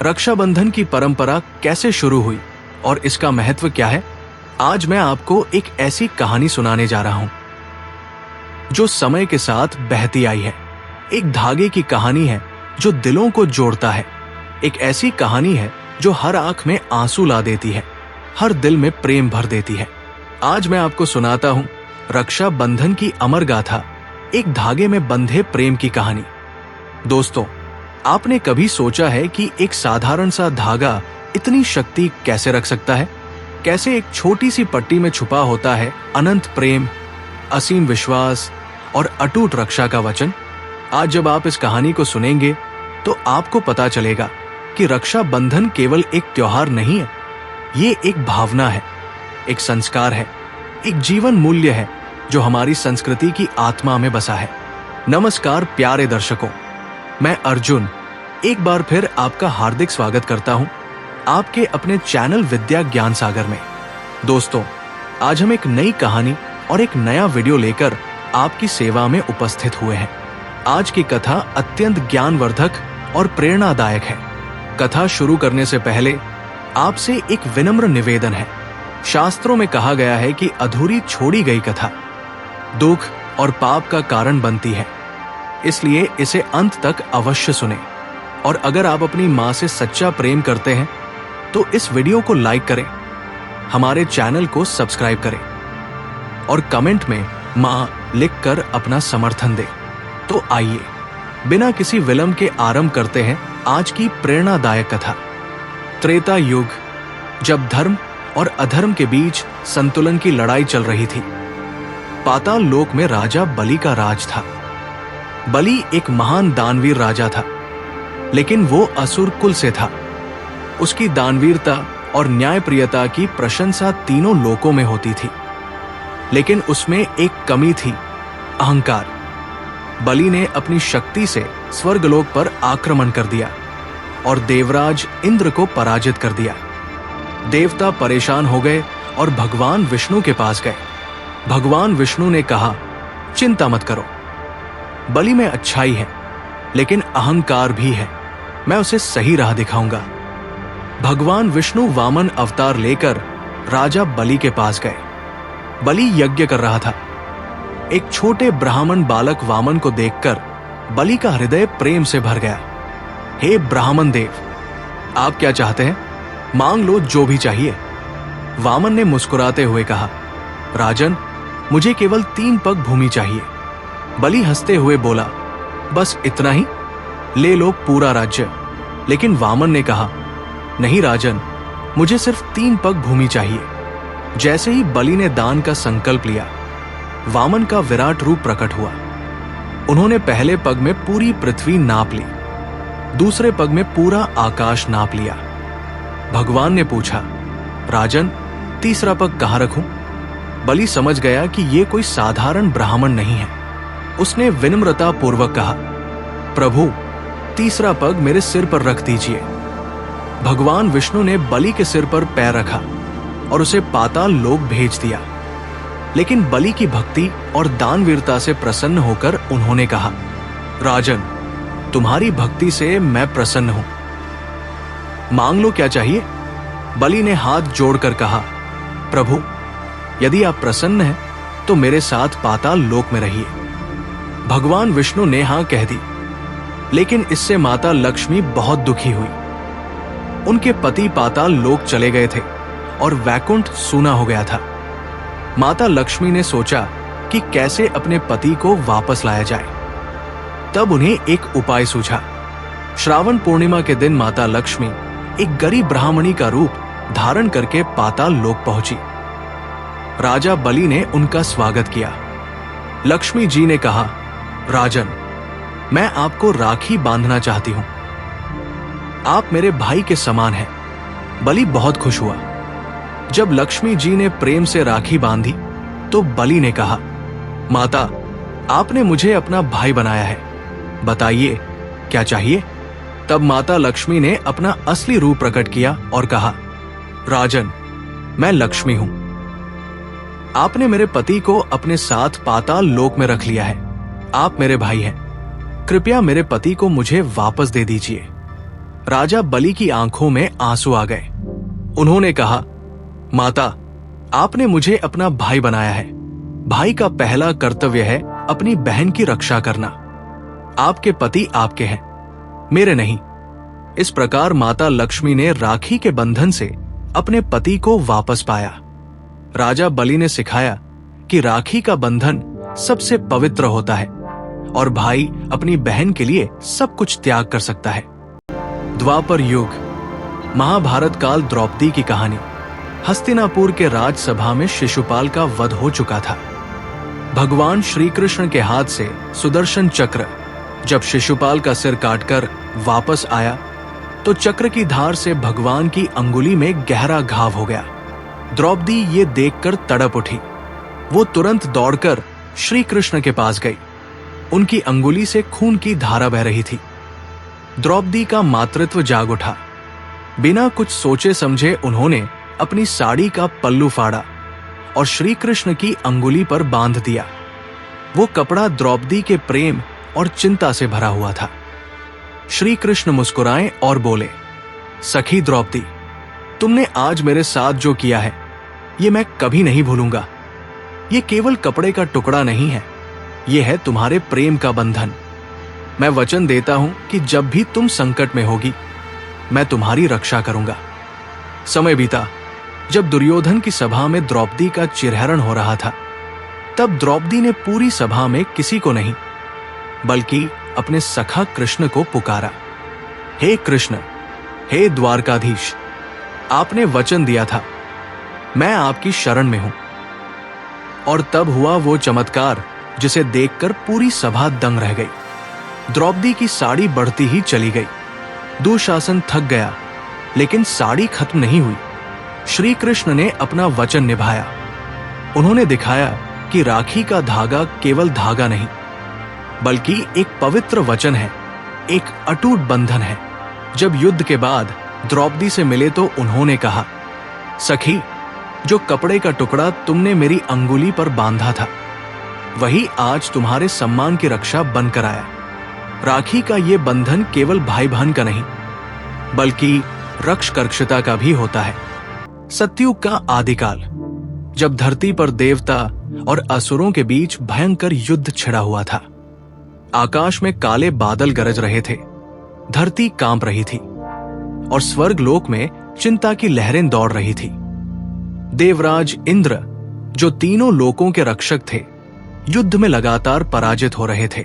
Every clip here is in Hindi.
रक्षाबंधन की परंपरा कैसे शुरू हुई और इसका महत्व क्या है, आज मैं आपको एक ऐसी कहानी सुनाने जा रहा हूं जो समय के साथ बहती आई है। एक धागे की कहानी है जो दिलों को जोड़ता है। एक ऐसी कहानी है जो हर आंख में आंसू ला देती है, हर दिल में प्रेम भर देती है। आज मैं आपको सुनाता हूं रक्षाबंधन की अमर गाथा, एक धागे में बंधे प्रेम की कहानी। दोस्तों, आपने कभी सोचा है कि एक साधारण सा धागा इतनी शक्ति कैसे रख सकता है? कैसे एक छोटी सी पट्टी में छुपा होता है अनंत प्रेम, असीम विश्वास और अटूट रक्षा का वचन। आज जब आप इस कहानी को सुनेंगे तो आपको पता चलेगा कि रक्षाबंधन केवल एक त्योहार नहीं है, ये एक भावना है, एक संस्कार है, एक जीवन मूल्य है जो हमारी संस्कृति की आत्मा में बसा है। नमस्कार प्यारे दर्शकों, मैं अर्जुन एक बार फिर आपका हार्दिक स्वागत करता हूं आपके अपने चैनल विद्या ज्ञान सागर में। दोस्तों, आज हम एक नई कहानी और एक नया वीडियो लेकर आपकी सेवा में उपस्थित हुए हैं। आज की कथा अत्यंत ज्ञानवर्धक और प्रेरणादायक है। कथा शुरू करने से पहले आपसे एक विनम्र निवेदन है। शास्त्रों में कहा गया है कि अधूरी छोड़ी गई कथा दुख और पाप का कारण बनती है, इसलिए इसे अंत तक अवश्य सुनें। और अगर आप अपनी माँ से सच्चा प्रेम करते हैं तो इस वीडियो को लाइक करें, हमारे चैनल को सब्सक्राइब करें और कमेंट में माँ लिखकर अपना समर्थन दें। तो आइए बिना किसी विलंब के आरंभ करते हैं आज की प्रेरणादायक कथा। त्रेता युग, जब धर्म और अधर्म के बीच संतुलन की लड़ाई चल रही थी, पाताल लोक में राजा बलि का राज था। बलि एक महान दानवीर राजा था, लेकिन वो असुर कुल से था। उसकी दानवीरता और न्यायप्रियता की प्रशंसा तीनों लोकों में होती थी, लेकिन उसमें एक कमी थी, अहंकार। बलि ने अपनी शक्ति से स्वर्गलोक पर आक्रमण कर दिया और देवराज इंद्र को पराजित कर दिया। देवता परेशान हो गए और भगवान विष्णु के पास गए। भगवान विष्णु ने कहा, चिंता मत करो, बलि में अच्छाई है लेकिन अहंकार भी है, मैं उसे सही राह दिखाऊंगा। भगवान विष्णु वामन अवतार लेकर राजा बलि के पास गए। बलि यज्ञ कर रहा था। एक छोटे ब्राह्मण बालक वामन को देखकर बलि का हृदय प्रेम से भर गया। हे ब्राह्मण देव, आप क्या चाहते हैं? मांग लो जो भी चाहिए। वामन ने मुस्कुराते हुए कहा, राजन, मुझे केवल 3 पग भूमि चाहिए। बलि हंसते हुए बोला, बस इतना ही? ले लो पूरा राज्य। लेकिन वामन ने कहा, नहीं राजन, मुझे सिर्फ 3 पग भूमि चाहिए। जैसे ही बलि ने दान का संकल्प लिया, वामन का विराट रूप प्रकट हुआ। उन्होंने पहले पग में पूरी पृथ्वी नाप ली, दूसरे पग में पूरा आकाश नाप लिया। भगवान ने पूछा, राजन, तीसरा पग कहां रखूं? बलि समझ गया कि यह कोई साधारण ब्राह्मण नहीं है। उसने विनम्रता पूर्वक कहा, प्रभु, तीसरा पग मेरे सिर पर रख दीजिए। भगवान विष्णु ने बलि के सिर पर पैर रखा और उसे पाताल लोक भेज दिया। लेकिन बलि की भक्ति और दानवीरता से प्रसन्न होकर उन्होंने कहा, राजन, तुम्हारी भक्ति से मैं प्रसन्न हूं, मांग लो क्या चाहिए। बलि ने हाथ जोड़कर कहा, प्रभु, यदि आप प्रसन्न हैं तो मेरे साथ पाताल लोक में रहिए। भगवान विष्णु ने हां कह दी, लेकिन इससे माता लक्ष्मी बहुत दुखी हुई। उनके पति पाताल लोक चले गए थे और वैकुंठ सूना हो गया था। माता लक्ष्मी ने सोचा कि कैसे अपने पति को वापस लाया जाए। तब उन्हें एक उपाय सूझा। श्रावण पूर्णिमा के दिन माता लक्ष्मी एक गरीब ब्राह्मणी का रूप धारण करके पाताल लोक पहुंची। राजा बलि ने उनका स्वागत किया। लक्ष्मी जी ने कहा, राजन, मैं आपको राखी बांधना चाहती हूं, आप मेरे भाई के समान हैं। बलि बहुत खुश हुआ। जब लक्ष्मी जी ने प्रेम से राखी बांधी तो बलि ने कहा, माता, आपने मुझे अपना भाई बनाया है, बताइए क्या चाहिए। तब माता लक्ष्मी ने अपना असली रूप प्रकट किया और कहा, राजन, मैं लक्ष्मी हूं। आपने मेरे पति को अपने साथ पाताल लोक में रख लिया है। आप मेरे भाई हैं, कृपया मेरे पति को मुझे वापस दे दीजिए। राजा बलि की आंखों में आंसू आ गए। उन्होंने कहा, माता, आपने मुझे अपना भाई बनाया है। भाई का पहला कर्तव्य है अपनी बहन की रक्षा करना। आपके पति आपके हैं, मेरे नहीं। इस प्रकार माता लक्ष्मी ने राखी के बंधन से अपने पति को वापस पाया। राजा बलि ने सिखाया कि राखी का बंधन सबसे पवित्र होता है और भाई अपनी बहन के लिए सब कुछ त्याग कर सकता है। द्वापर युग, महाभारत काल, द्रौपदी की कहानी। हस्तिनापुर के राजसभा में शिशुपाल का वध हो चुका था। भगवान श्री कृष्ण के हाथ से सुदर्शन चक्र जब शिशुपाल का सिर काटकर वापस आया तो चक्र की धार से भगवान की अंगुली में गहरा घाव हो गया। द्रौपदी ये देखकर तड़प उठी। वो तुरंत दौड़कर श्री कृष्ण के पास गई। उनकी अंगुली से खून की धारा बह रही थी। द्रौपदी का मातृत्व जाग उठा। बिना कुछ सोचे समझे उन्होंने अपनी साड़ी का पल्लू फाड़ा और श्री कृष्ण की अंगुली पर बांध दिया। वो कपड़ा द्रौपदी के प्रेम और चिंता से भरा हुआ था। श्री कृष्ण मुस्कुराए और बोले, सखी द्रौपदी, तुमने आज मेरे साथ जो किया है ये मैं कभी नहीं भूलूंगा। ये केवल कपड़े का टुकड़ा नहीं है, ये है तुम्हारे प्रेम का बंधन। मैं वचन देता हूं कि जब भी तुम संकट में होगी मैं तुम्हारी रक्षा करूंगा। समय बीता। जब दुर्योधन की सभा में द्रौपदी का चिरहरण हो रहा था तब द्रौपदी ने पूरी सभा में किसी को नहीं बल्कि अपने सखा कृष्ण को पुकारा, हे कृष्ण, हे द्वारकाधीश, आपने वचन दिया था, मैं आपकी शरण में हूं। और तब हुआ वो चमत्कार जिसे देखकर पूरी सभा दंग रह गई। द्रौपदी की साड़ी बढ़ती ही चली गई। दुशासन थक गया, लेकिन साड़ी खत्म नहीं हुई। श्री कृष्ण ने अपना वचन निभाया। उन्होंने दिखाया कि राखी का धागा केवल धागा नहीं बल्कि एक पवित्र वचन है, एक अटूट बंधन है। जब युद्ध के बाद द्रौपदी से मिले तो उन्होंने कहा, सखी, जो कपड़े का टुकड़ा तुमने मेरी अंगुली पर बांधा था वही आज तुम्हारे सम्मान की रक्षा बनकर आया। राखी का ये बंधन केवल भाई बहन का नहीं बल्कि रक्षकर्षता का भी होता है। सतयुग का आदिकाल, जब धरती पर देवता और असुरों के बीच भयंकर युद्ध छिड़ा हुआ था। आकाश में काले बादल गरज रहे थे, धरती कांप रही थी और स्वर्ग लोक में चिंता की लहरें दौड़ रही थी। देवराज इंद्र, जो तीनों लोकों के रक्षक थे, युद्ध में लगातार पराजित हो रहे थे।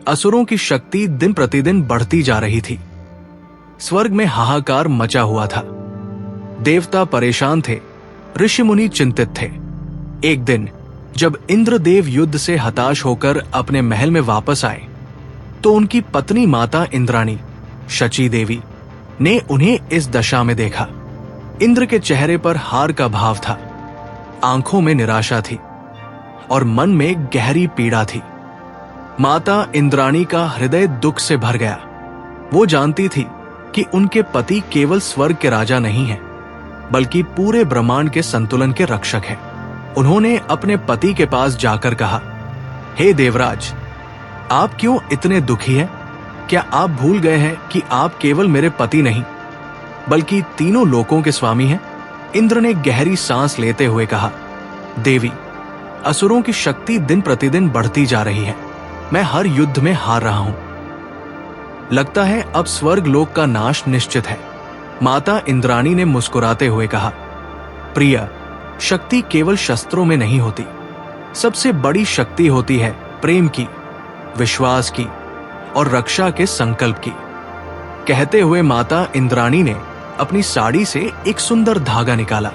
असुरों की शक्ति दिन प्रतिदिन बढ़ती जा रही थी। स्वर्ग में हाहाकार मचा हुआ था। देवता परेशान थे, ऋषि मुनि चिंतित थे। एक दिन जब इंद्रदेव युद्ध से हताश होकर अपने महल में वापस आए तो उनकी पत्नी माता इंद्राणी, शची देवी, ने उन्हें इस दशा में देखा। इंद्र के चेहरे पर हार का भाव था, आंखों में निराशा थी और मन में गहरी पीड़ा थी। माता इंद्राणी का हृदय दुख से भर गया। वो जानती थी कि उनके पति केवल स्वर्ग के राजा नहीं हैं, बल्कि पूरे ब्रह्मांड के संतुलन के रक्षक हैं। उन्होंने अपने पति के पास जाकर कहा, हे देवराज, आप क्यों इतने दुखी हैं? क्या आप भूल गए हैं कि आप केवल मेरे पति नहीं बल्कि तीनों लोकों के स्वामी हैं? इंद्र ने गहरी सांस लेते हुए कहा, देवी, असुरों की शक्ति दिन प्रतिदिन बढ़ती जा रही है। मैं हर युद्ध में हार रहा हूं। लगता है अब स्वर्ग लोक का नाश निश्चित है। माता इंद्राणी ने मुस्कुराते हुए कहा, प्रिय, शक्ति केवल शस्त्रों में नहीं होती। सबसे बड़ी शक्ति होती है प्रेम की, विश्वास की और रक्षा के संकल्प की। कहते हुए माता इंद्राणी ने अपनी साड़ी से एक सुंदर धागा निकाला।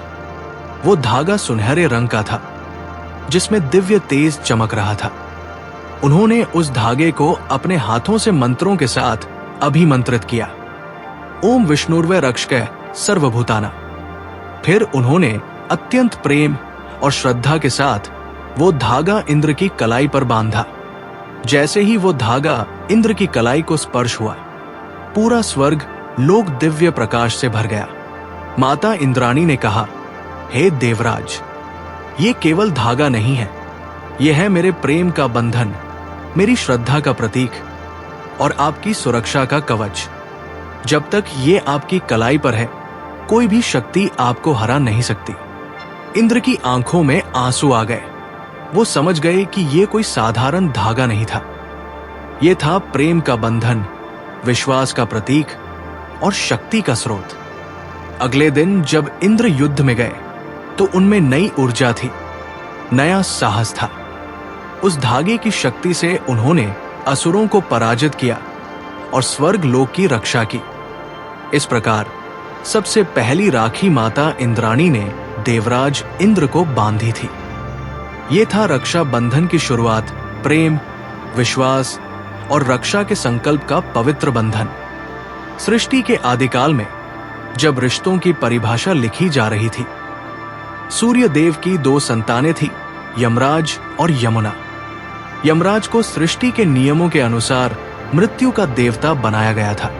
वो धागा सुनहरे रंग का था जिसमें दिव्य तेज चमक रहा था। उन्होंने उस धागे को अपने हाथों से मंत्रों के साथ अभिमंत्रित किया, ओम विष्णुर्वै रक्षकै सर्वभूताना। फिर उन्होंने अत्यंत प्रेम और श्रद्धा के साथ वो धागा इंद्र की कलाई पर बांधा। जैसे ही वो धागा इंद्र की कलाई को स्पर्श हुआ, पूरा स्वर्ग लोक दिव्य प्रकाश से भर गया। माता इंद्राणी ने कहा, हे देवराज, ये केवल धागा नहीं है, यह है मेरे प्रेम का बंधन, मेरी श्रद्धा का प्रतीक और आपकी सुरक्षा का कवच। जब तक ये आपकी कलाई पर है, कोई भी शक्ति आपको हरा नहीं सकती। इंद्र की आंखों में आंसू आ गए। वो समझ गए कि ये कोई साधारण धागा नहीं था। ये था प्रेम का बंधन, विश्वास का प्रतीक और शक्ति का स्रोत। अगले दिन जब इंद्र युद्ध में गए तो उनमें नई ऊर्जा थी, नया साहस था। उस धागे की शक्ति से उन्होंने असुरों को पराजित किया और स्वर्ग लोक की रक्षा की। इस प्रकार सबसे पहली राखी माता इंद्राणी ने देवराज इंद्र को बांधी थी। ये था रक्षा बंधन की शुरुआत, प्रेम, विश्वास और रक्षा के संकल्प का पवित्र बंधन। सृष्टि के आदिकाल में जब रिश्तों की परिभाषा लिखी जा रही थी, सूर्य देव की 2 संतानें थी, यमराज और यमुना। यमराज को सृष्टि के नियमों के अनुसार मृत्यु का देवता बनाया गया था,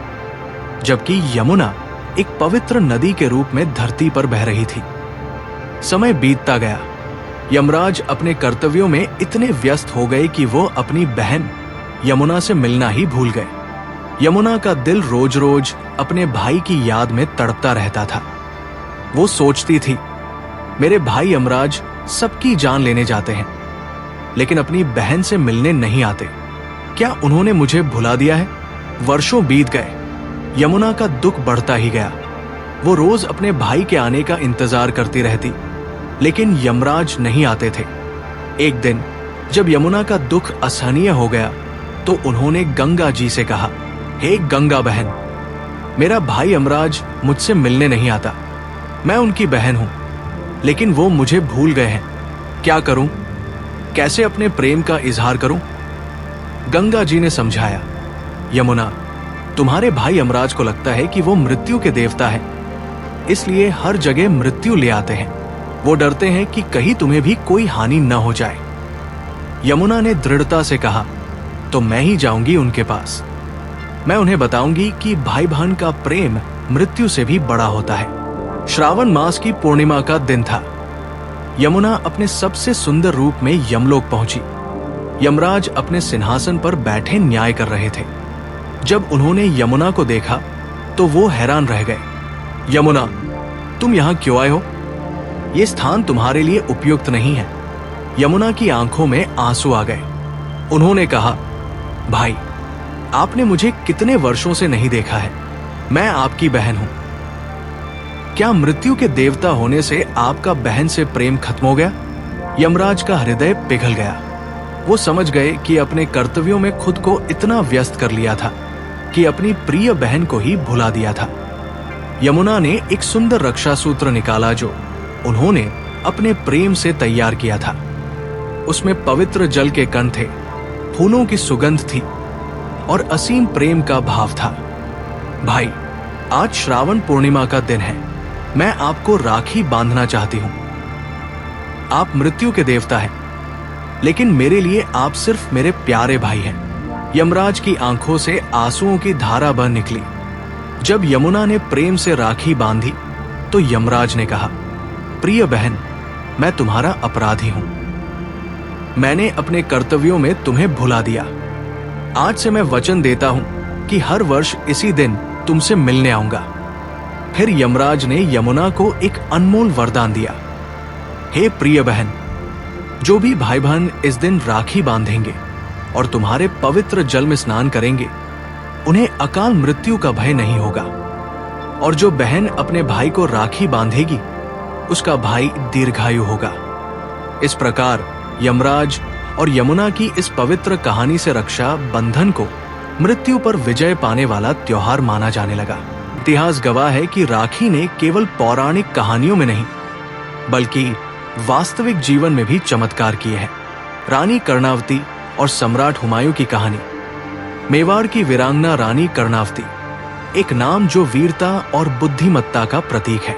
जबकि यमुना एक पवित्र नदी के रूप में धरती पर बह रही थी। समय बीतता गया। यमराज अपने कर्तव्यों में इतने व्यस्त हो गए कि वो अपनी बहन यमुना से मिलना ही भूल गए। यमुना का दिल रोज रोज अपने भाई की याद में तड़पता रहता था। वो सोचती थी, मेरे भाई यमराज सबकी जान लेने जाते हैं, लेकिन अपनी बहन से मिलने नहीं आते। क्या उन्होंने मुझे भुला दिया है? वर्षों बीत गए। यमुना का दुख बढ़ता ही गया। वो रोज अपने भाई के आने का इंतजार करती रहती, लेकिन यमराज नहीं आते थे। एक दिन जब यमुना का दुख असहनीय हो गया तो उन्होंने गंगा जी से कहा, हे गंगा बहन, मेरा भाई यमराज मुझसे मिलने नहीं आता। मैं उनकी बहन हूं, लेकिन वो मुझे भूल गए हैं। क्या करूं? कैसे अपने प्रेम का इजहार करूं? गंगा जी ने समझाया, यमुना, तुम्हारे भाई यमराज को लगता है कि वो मृत्यु के देवता है, इसलिए हर जगह मृत्यु ले आते हैं। वो डरते हैं कि कहीं तुम्हें भी कोई हानि न हो जाए। यमुना ने दृढ़ता से कहा, तो मैं ही जाऊंगी उनके पास। मैं उन्हें बताऊंगी कि भाई बहन का प्रेम मृत्यु से भी बड़ा होता है। श्रावण मास की पूर्णिमा का दिन था। यमुना अपने सबसे सुंदर रूप में यमलोक पहुंची। यमराज अपने सिंहासन पर बैठे न्याय कर रहे थे। जब उन्होंने यमुना को देखा तो वो हैरान रह गए। यमुना, तुम यहां क्यों आए हो? ये स्थान तुम्हारे लिए उपयुक्त नहीं है। यमुना की आंखों में आंसू आ गए। उन्होंने कहा, भाई, आपने मुझे कितने वर्षों से नहीं देखा है। मैं आपकी बहन हूं। क्या मृत्यु के देवता होने से आपका बहन से प्रेम खत्म हो गया? यमराज का हृदय पिघल गया। वो समझ गए कि अपने कर्तव्यों में खुद को इतना व्यस्त कर लिया था कि अपनी प्रिय बहन को ही भुला दिया था। यमुना ने एक सुंदर रक्षा सूत्र निकाला जो उन्होंने अपने प्रेम से तैयार किया था। उसमें पवित्र जल के कण थे, फूलों की सुगंध थी और असीम प्रेम का भाव था। भाई, आज श्रावण पूर्णिमा का दिन है। मैं आपको राखी बांधना चाहती हूं। आप मृत्यु के देवता हैं, लेकिन मेरे लिए आप सिर्फ मेरे प्यारे भाई हैं। यमराज की आंखों से आंसुओं की धारा बह निकली। जब यमुना ने प्रेम से राखी बांधी तो यमराज ने कहा, प्रिय बहन, मैं तुम्हारा अपराधी हूं। मैंने अपने कर्तव्यों में तुम्हें भुला दिया। आज से मैं वचन देता हूं कि हर वर्ष इसी दिन तुमसे मिलने आऊंगा। फिर यमराज ने यमुना को एक अनमोल वरदान दिया, हे प्रिय बहन, जो भी भाई बहन इस दिन राखी बांधेंगे और तुम्हारे पवित्र जल में स्नान करेंगे, उन्हें अकाल मृत्यु का भय नहीं होगा। और जो बहन अपने भाई को राखी बांधेगी, उसका भाई दीर्घायु होगा। इस प्रकार यमराज और यमुना की इस पवित्र कहानी से रक्षा बंधन को मृत्यु पर विजय पाने वाला त्योहार माना जाने लगा। इतिहास गवाह है कि राखी ने केवल पौराणिक कहानियों में नहीं, बल्कि वास्तविक जीवन में भी चमत्कार किए हैं। रानी कर्णावती और सम्राट हुमायूं की कहानी। मेवाड़ की वीरांगना रानी कर्णावती, एक नाम जो वीरता और बुद्धिमत्ता का प्रतीक है।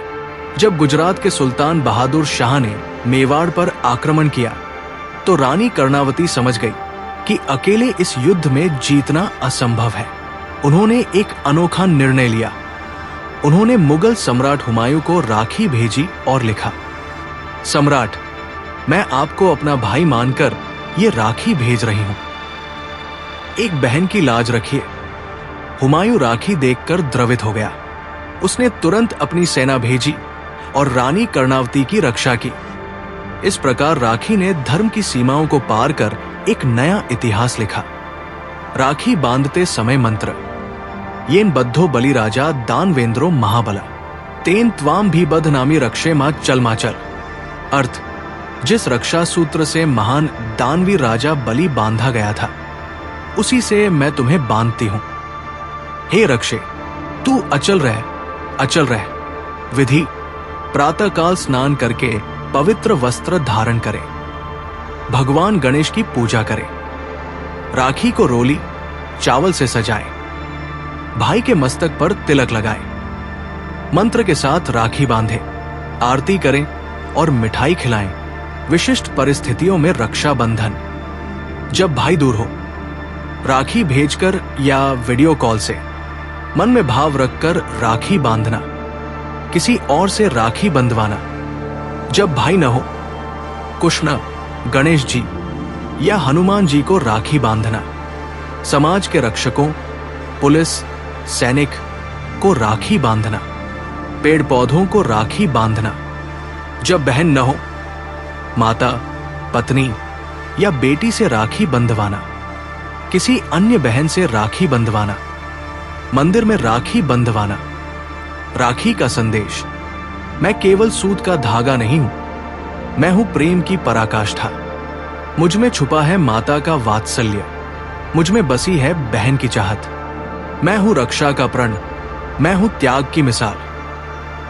जब गुजरात के सुल्तान बहादुर शाह ने मेवाड़ पर आक्रमण किया तो रानी कर्णावती समझ गई कि अकेले इस युद्ध में जीतना असंभव है। उन्होंने एक अनोखा निर्णय लिया। उन्होंने मुगल सम्राट हुमायूं को राखी भेजी और लिखा, सम्राट, मैं आपको अपना भाई मानकर ये राखी भेज रही हूं। एक बहन की लाज रखिए। हुमायूं राखी देखकर द्रवित हो गया। उसने तुरंत अपनी सेना भेजी और रानी कर्णावती की रक्षा की। इस प्रकार राखी ने धर्म की सीमाओं को पार कर एक नया इतिहास लिखा। राखी बांधते समय मंत्र। येन बद्धो बलि राजा दानवेंद्रो महाबला, तेन त्वाम भी बध नामी रक्षे मा चल। अर्थ, जिस रक्षा सूत्र से महान दानवीर राजा बलि बांधा गया था, उसी से मैं तुम्हें बांधती हूं। हे रक्षे, तू अचल रह। विधि, प्रातःकाल स्नान करके पवित्र वस्त्र धारण करें। भगवान गणेश की पूजा करें। राखी को रोली चावल से सजाएं। भाई के मस्तक पर तिलक लगाएं। मंत्र के साथ राखी बांधें, आरती करें और मिठाई खिलाएं। विशिष्ट परिस्थितियों में रक्षा बंधन। जब भाई दूर हो, राखी भेजकर या वीडियो कॉल से मन में भाव रखकर राखी बांधना। किसी और से राखी बंधवाना। जब भाई न हो, कृष्ण, गणेश जी या हनुमान जी को राखी बांधना। समाज के रक्षकों, पुलिस, सैनिक को राखी बांधना। पेड़ पौधों को राखी बांधना। जब बहन न हो, माता, पत्नी या बेटी से राखी बंधवाना। किसी अन्य बहन से राखी बंधवाना। मंदिर में राखी बंधवाना। राखी का संदेश। मैं केवल सूत का धागा नहीं हूं, मैं हूं प्रेम की पराकाष्ठा। मुझ में छुपा है माता का वात्सल्य, मुझ में बसी है बहन की चाहत। मैं हूं रक्षा का प्रण, मैं हूं त्याग की मिसाल।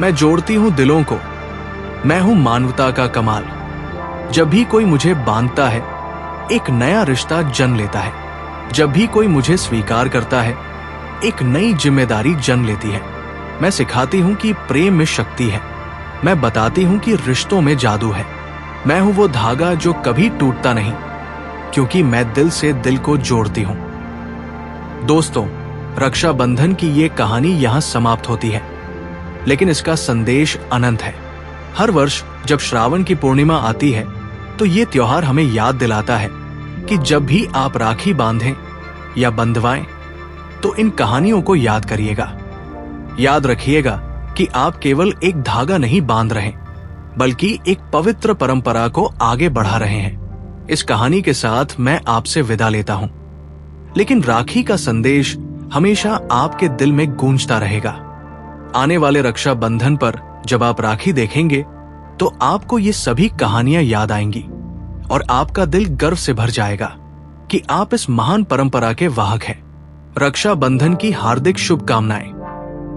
मैं जोड़ती हूं दिलों को, मैं हूं मानवता का कमाल। जब भी कोई मुझे बांधता है, एक नया रिश्ता जन्म लेता है। जब भी कोई मुझे स्वीकार करता है, एक नई जिम्मेदारी जन्म लेती है। मैं सिखाती हूं कि प्रेम में शक्ति है। मैं बताती हूं कि रिश्तों में जादू है। मैं हूं वो धागा जो कभी टूटता नहीं, क्योंकि मैं दिल से दिल को जोड़ती हूं। दोस्तों, रक्षाबंधन की ये कहानी यहां समाप्त होती है, लेकिन इसका संदेश अनंत है। हर वर्ष जब श्रावण की पूर्णिमा आती है, तो ये त्योहार हमें याद दिलाता है कि जब भी आप राखी बांधें या बंधवाएं, तो इन कहानियों को याद करिएगा। याद रखिएगा कि आप केवल एक धागा नहीं बांध रहे, बल्कि एक पवित्र परंपरा को आगे बढ़ा रहे हैं। इस कहानी के साथ मैं आपसे विदा लेता हूं, लेकिन राखी का संदेश हमेशा आपके दिल में गूंजता रहेगा। आने वाले रक्षाबंधन पर जब आप राखी देखेंगे, तो आपको ये सभी कहानियां याद आएंगी और आपका दिल गर्व से भर जाएगा कि आप इस महान परंपरा के वाहक हैं। रक्षाबंधन की हार्दिक शुभकामनाएं।